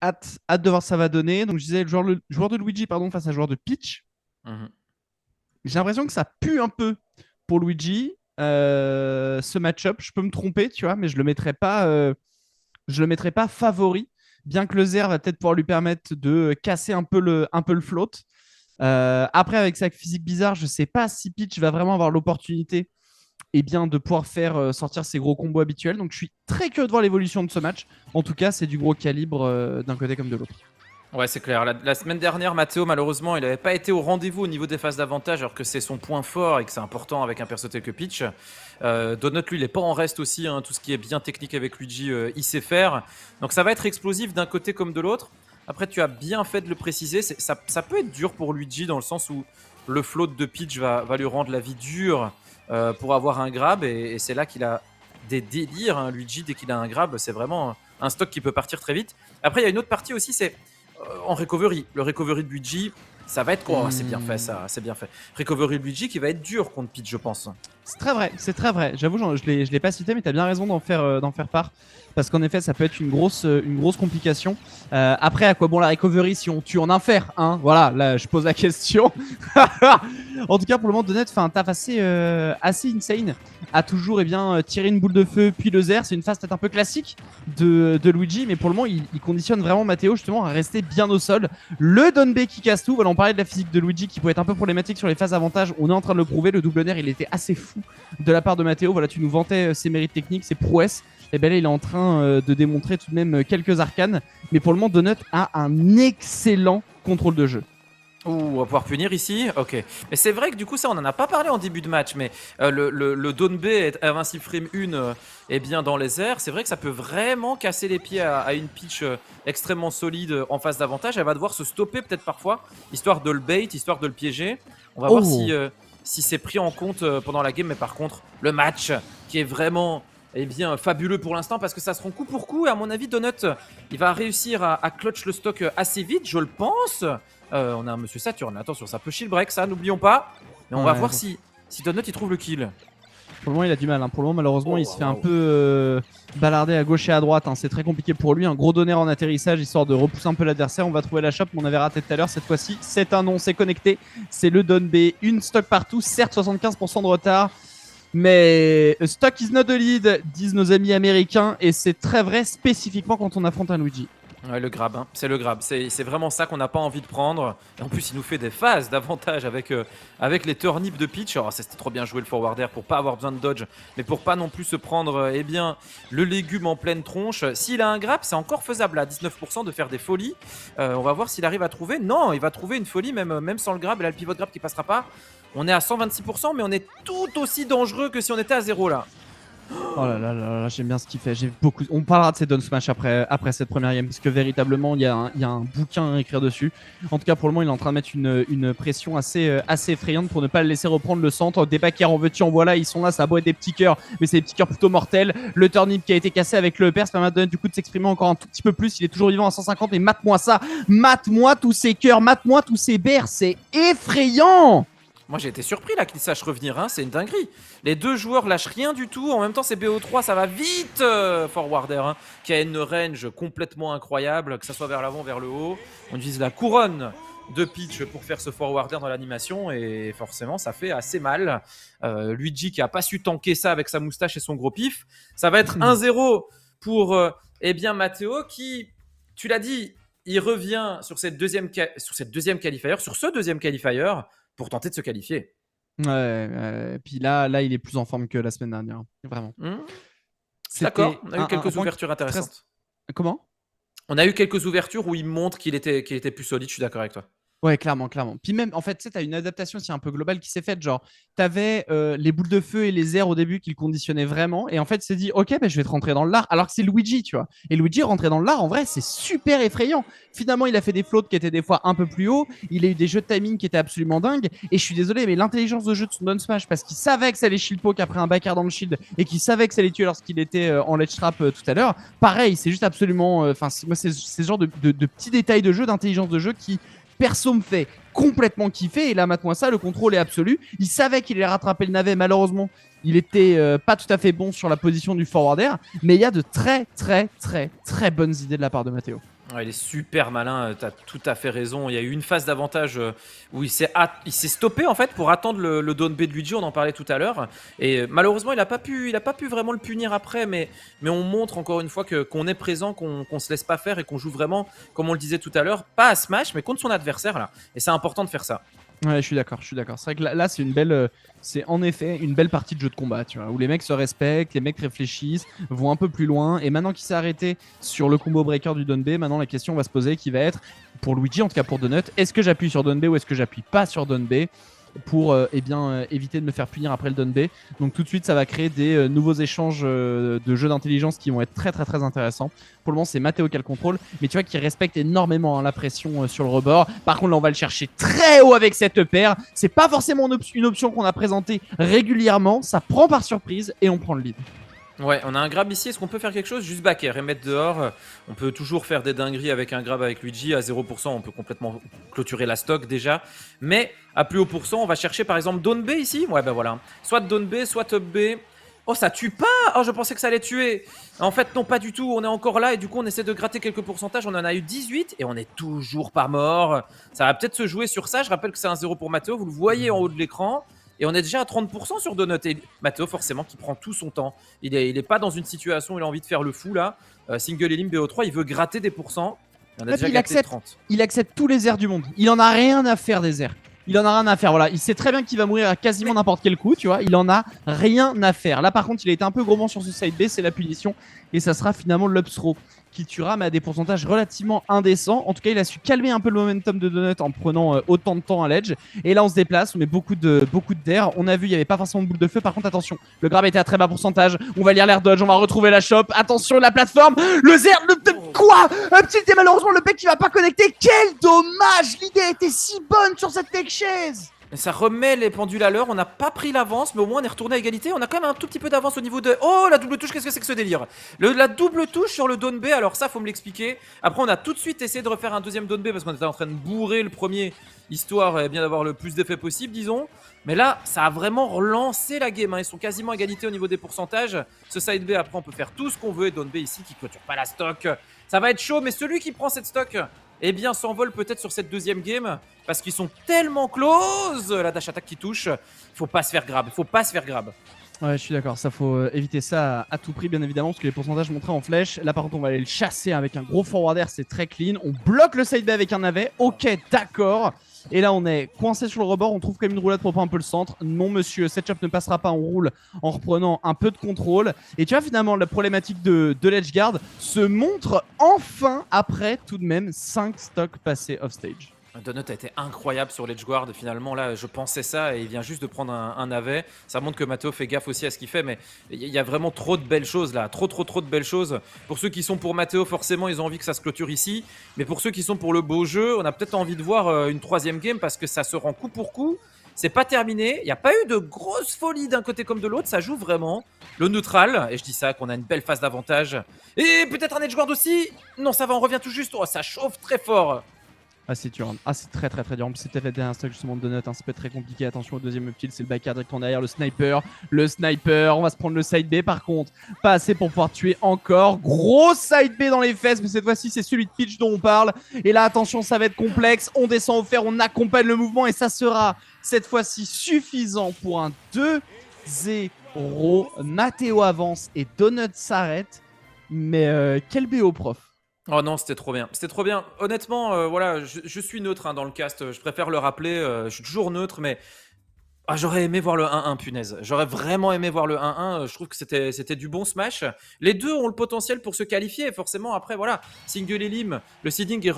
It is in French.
hâte de voir ça va donner. Donc je disais le joueur de Luigi pardon, face à joueur de Peach. Mhm. J'ai l'impression que ça pue un peu pour Luigi ce match-up. Je peux me tromper, tu vois, mais je le mettrais pas favori. Bien que le Zer va peut-être pouvoir lui permettre de casser un peu le float. Après, avec sa physique bizarre, je sais pas si Peach va vraiment avoir l'opportunité bien, de pouvoir faire sortir ses gros combos habituels. Donc je suis très curieux de voir l'évolution de ce match. En tout cas, c'est du gros calibre d'un côté comme de l'autre. Ouais, c'est clair. La semaine dernière, Matteo, malheureusement, il n'avait pas été au rendez-vous au niveau des phases d'avantage, alors que c'est son point fort et que c'est important avec un perso tel que Peach. Donut, lui, il n'est pas en reste aussi. Hein. Tout ce qui est bien technique avec Luigi, il sait faire. Donc ça va être explosif d'un côté comme de l'autre. Après, tu as bien fait de le préciser. Ça peut être dur pour Luigi dans le sens où le float de Peach va lui rendre la vie dure pour avoir un grab. Et c'est là qu'il a des délires. Hein. Luigi, dès qu'il a un grab, c'est vraiment un stock qui peut partir très vite. Après, il y a une autre partie aussi, c'est en recovery. Le recovery de Luigi, ça va être quoi? Oh, c'est bien fait ça, c'est bien fait. Recovery de Luigi qui va être dur contre Peach, je pense. C'est très vrai, c'est très vrai. J'avoue, je l'ai pas cité, mais tu as bien raison d'en faire part. Parce qu'en effet, ça peut être une grosse complication. Après, à quoi bon la recovery si on tue en infer, hein? Voilà, là, je pose la question. En tout cas, pour le moment, Donut fait un taf assez insane. A toujours tiré une boule de feu, puis le Zer. C'est une phase peut-être un peu classique de Luigi, mais pour le moment, il conditionne vraiment Matteo justement à rester bien au sol. Le Don B qui casse tout. Voilà, on parlait de la physique de Luigi qui pouvait être un peu problématique sur les phases avantage. On est en train de le prouver. Le double nerf, il était assez fou de la part de Matteo. Voilà, tu nous vantais ses mérites techniques, ses prouesses. Et bien là, il est en train de démontrer tout de même quelques arcanes. Mais pour le moment, Donut a un excellent contrôle de jeu. Ouh, on va pouvoir punir ici. Ok. Mais c'est vrai que du coup, ça, on en a pas parlé en début de match. Mais le Don B est invincible frame 1 est bien dans les airs. C'est vrai que ça peut vraiment casser les pieds à une pitch extrêmement solide en phase d'avantage. Elle va devoir se stopper peut-être parfois, histoire de le bait, histoire de le piéger. On va voir Oh, si c'est pris en compte pendant la game. Mais par contre, le match qui est vraiment fabuleux pour l'instant parce que ça se rend coup pour coup. Et à mon avis, Donut, il va réussir à clutch le stock assez vite, je le pense. On a un Monsieur Saturne, attention, ça peut shield break, ça, n'oublions pas. Mais on va ouais. voir si Donut il trouve le kill. Pour le moment, il a du mal. Hein. Pour le moment, malheureusement, Oh, il se fait un waouh. peu balarder à gauche et à droite. Hein. C'est très compliqué pour lui. Un gros donner en atterrissage, histoire de repousser un peu l'adversaire. On va trouver la chope, mais on avait raté tout à l'heure. Cette fois-ci, c'est un non, c'est connecté. C'est le Don B. Une stock partout. Certes, 75% de retard. Mais stock is not the lead, disent nos amis américains. Et c'est très vrai, spécifiquement quand on affronte un Luigi. Ouais, le grab, hein. C'est le grab. C'est vraiment ça qu'on n'a pas envie de prendre. Et en plus, il nous fait des phases d'avantage avec les turnips de pitch. Alors, c'était trop bien joué le forward air pour pas avoir besoin de dodge, mais pour pas non plus se prendre le légume en pleine tronche. S'il a un grab, c'est encore faisable à 19% de faire des folies. On va voir s'il arrive à trouver. Non, il va trouver une folie même sans le grab. Et là, le pivot grab qui passera pas. On est à 126%, mais on est tout aussi dangereux que si on était à 0 là. Oh là là là là, j'aime bien ce qu'il fait. J'ai beaucoup. On parlera de ces Down Smash après cette première game, parce que véritablement, il y a un bouquin à écrire dessus. En tout cas, pour le moment, il est en train de mettre une pression assez effrayante pour ne pas le laisser reprendre le centre. Des backers en veux-tu, en voilà, ils sont là, ça a beau être des petits cœurs, mais c'est des petits cœurs plutôt mortels. Le turnip qui a été cassé avec le perse permet à Donut du coup de s'exprimer encore un tout petit peu plus. Il est toujours vivant à 150, mais mate-moi ça, mate-moi tous ces cœurs, mate-moi tous ces berres, c'est effrayant! Moi j'ai été surpris là qu'il sache revenir, hein, c'est une dinguerie. Les deux joueurs lâchent rien du tout, en même temps c'est BO3, ça va vite Forwarder, hein, qui a une range complètement incroyable, que ça soit vers l'avant, vers le haut. On utilise la couronne de Peach pour faire ce Forwarder dans l'animation et forcément ça fait assez mal. Luigi qui a pas su tanker ça avec sa moustache et son gros pif. Ça va être 1-0 pour Matteo qui, tu l'as dit, il revient sur ce deuxième qualifier pour tenter de se qualifier. Ouais, puis là, il est plus en forme que la semaine dernière. Vraiment. Hmm, je suis d'accord, C'était on a eu un quelques point ouvertures très. intéressantes. Comment? On a eu quelques ouvertures où il montre qu'il était plus solide, je suis d'accord avec toi. Ouais, clairement, clairement. Puis même, en fait, tu sais, t'as une adaptation aussi un peu globale qui s'est faite. Genre, t'avais les boules de feu et les airs au début qui le conditionnaient vraiment. Et en fait, il s'est dit, ok, ben, je vais te rentrer dans l'art. Alors que c'est Luigi, tu vois. Et Luigi rentrer dans l'art, en vrai, c'est super effrayant. Finalement, il a fait des floats qui étaient des fois un peu plus hauts. Il a eu des jeux de timing qui étaient absolument dingues. Et je suis désolé, mais l'intelligence de jeu de son Down Smash, parce qu'il savait que ça allait shield poke après un backer dans le shield et qu'il savait que ça allait tuer lorsqu'il était en ledge trap tout à l'heure. Pareil, c'est juste absolument. Enfin, moi, c'est ce genre de petits détails de jeu, d'intelligence de jeu qui perso me fait complètement kiffer. Et là, maintenant, ça, le contrôle est absolu. Il savait qu'il allait rattraper le navet. Malheureusement, il était pas tout à fait bon sur la position du forwarder. Mais il y a de très, très, très, très bonnes idées de la part de Matteo. Ouais, il est super malin, t'as tout à fait raison. Il y a eu une phase d'avantage où il s'est stoppé en fait pour attendre le down B de Luigi, on en parlait tout à l'heure. Et malheureusement, il a pas pu vraiment le punir après, mais on montre encore une fois qu'on est présent, qu'on se laisse pas faire et qu'on joue vraiment, comme on le disait tout à l'heure, pas à Smash, mais contre son adversaire là. Et c'est important de faire ça. Ouais, je suis d'accord, je suis d'accord. C'est vrai que là, c'est c'est en effet une belle partie de jeu de combat, tu vois, où les mecs se respectent, les mecs réfléchissent, vont un peu plus loin. Et maintenant qu'il s'est arrêté sur le combo breaker du Down B, maintenant la question va se poser qui va être, pour Luigi, en tout cas pour Donut, est-ce que j'appuie sur Down B ou est-ce que j'appuie pas sur Down B pour éviter de me faire punir après le Down B. Donc tout de suite, ça va créer des nouveaux échanges de jeux d'intelligence qui vont être très très très intéressants. Pour le moment, c'est Matteo qui a le contrôle, mais tu vois qu'il respecte énormément la pression sur le rebord. Par contre, là, on va le chercher très haut avec cette paire. C'est pas forcément une option qu'on a présentée régulièrement. Ça prend par surprise et on prend le lead. Ouais, on a un grab ici. Est-ce qu'on peut faire quelque chose? Juste back air et mettre dehors. On peut toujours faire des dingueries avec un grab avec Luigi. À 0%, on peut complètement clôturer la stock déjà. Mais à plus haut pourcent, on va chercher par exemple down B ici. Ouais, ben voilà. Soit down B, soit top B. Oh, ça tue pas! Oh, je pensais que ça allait tuer. En fait, non, pas du tout. On est encore là et du coup, on essaie de gratter quelques pourcentages. On en a eu 18 et on est toujours pas mort. Ça va peut-être se jouer sur ça. Je rappelle que c'est un 0 pour Matteo. Vous le voyez en haut de l'écran. Et on est déjà à 30% sur Donut. Et Matteo, forcément, qui prend tout son temps. Il est pas dans une situation où il a envie de faire le fou, là. Single Elim BO3, il veut gratter des pourcents. On a déjà gratté 30. Il accepte tous les airs du monde. Il en a rien à faire des airs. Il en a rien à faire. Voilà, il sait très bien qu'il va mourir à quasiment n'importe quel coup, tu vois. Il en a rien à faire. Là, par contre, il a été un peu gourmand sur ce side B, c'est la punition. Et ça sera finalement l'upthrow qui tuera, mais à des pourcentages relativement indécents. En tout cas, il a su calmer un peu le momentum de Donut en prenant autant de temps à l'edge. Et là, on se déplace, on met beaucoup d'air. On a vu, il n'y avait pas forcément de boule de feu. Par contre, attention, le grab était à très bas pourcentage. On va lire l'air dodge, on va retrouver la shop. Attention, la plateforme, le zer, quoi? Un petit et malheureusement, le mec qui va pas connecter. Quel dommage! L'idée était si bonne sur cette tech chaise. Ça remet les pendules à l'heure. On n'a pas pris l'avance, mais au moins on est retourné à égalité. On a quand même un tout petit peu d'avance au niveau de. Oh, la double touche, qu'est-ce que c'est que ce délire? La double touche sur le down B, alors ça, faut me l'expliquer. Après, on a tout de suite essayé de refaire un deuxième down B parce qu'on était en train de bourrer le premier, histoire bien d'avoir le plus d'effets possible, disons. Mais là, ça a vraiment relancé la game. Ils sont quasiment à égalité au niveau des pourcentages. Ce side B, après, on peut faire tout ce qu'on veut. Et down B ici qui clôture pas la stock. Ça va être chaud, mais celui qui prend cette stock, eh bien, s'envole peut-être sur cette deuxième game parce qu'ils sont tellement close. La dash attack qui touche, faut pas se faire grab, faut pas se faire grab. Ouais, je suis d'accord, ça faut éviter ça à tout prix, bien évidemment, parce que les pourcentages montraient en flèche. Là, par contre, on va aller le chasser avec un gros forward air, c'est très clean. On bloque le side B avec un navet, ok, d'accord. Et là, on est coincé sur le rebord, on trouve quand même une roulade pour prendre un peu le centre. Non, monsieur, cette chop ne passera pas, on roule en reprenant un peu de contrôle. Et tu vois, finalement, la problématique de l'edgeguard se montre enfin après tout de même 5 stocks passés off stage. Donut a été incroyable sur l'edgeguard. Finalement, là, je pensais ça et il vient juste de prendre un navet. Ça montre que Matteo fait gaffe aussi à ce qu'il fait, mais il y a vraiment trop de belles choses là. Trop de belles choses. Pour ceux qui sont pour Matteo, forcément, ils ont envie que ça se clôture ici. Mais pour ceux qui sont pour le beau jeu, on a peut-être envie de voir une troisième game parce que ça se rend coup pour coup. C'est pas terminé. Il n'y a pas eu de grosse folie d'un côté comme de l'autre. Ça joue vraiment. Le neutral, et je dis ça, qu'on a une belle phase d'avantage. Et peut-être un edgeguard aussi. Non, ça va, on revient tout juste. Oh, ça chauffe très fort. Ah, c'est dur. Ah, c'est très dur. En plus, c'est peut-être la dernière stock justement de Donut. Ça peut être très compliqué. Attention au deuxième upkill, c'est le backer direct en derrière. Le sniper. On va se prendre le side B par contre. Pas assez pour pouvoir tuer encore. Gros side B dans les fesses, mais cette fois-ci, c'est celui de Peach dont on parle. Et là, attention, ça va être complexe. On descend au fer, on accompagne le mouvement et ça sera cette fois-ci suffisant pour un 2-0. Matteo avance et Donut s'arrête. Mais quel BO, prof. Oh non, c'était trop bien. C'était trop bien. Honnêtement, voilà, je suis neutre dans le cast. Je préfère le rappeler. Je suis toujours neutre, mais j'aurais aimé voir le 1-1, punaise. J'aurais vraiment aimé voir le 1-1. Je trouve que c'était du bon smash. Les deux ont le potentiel pour se qualifier. Forcément, après, voilà, Single Elim, le seeding est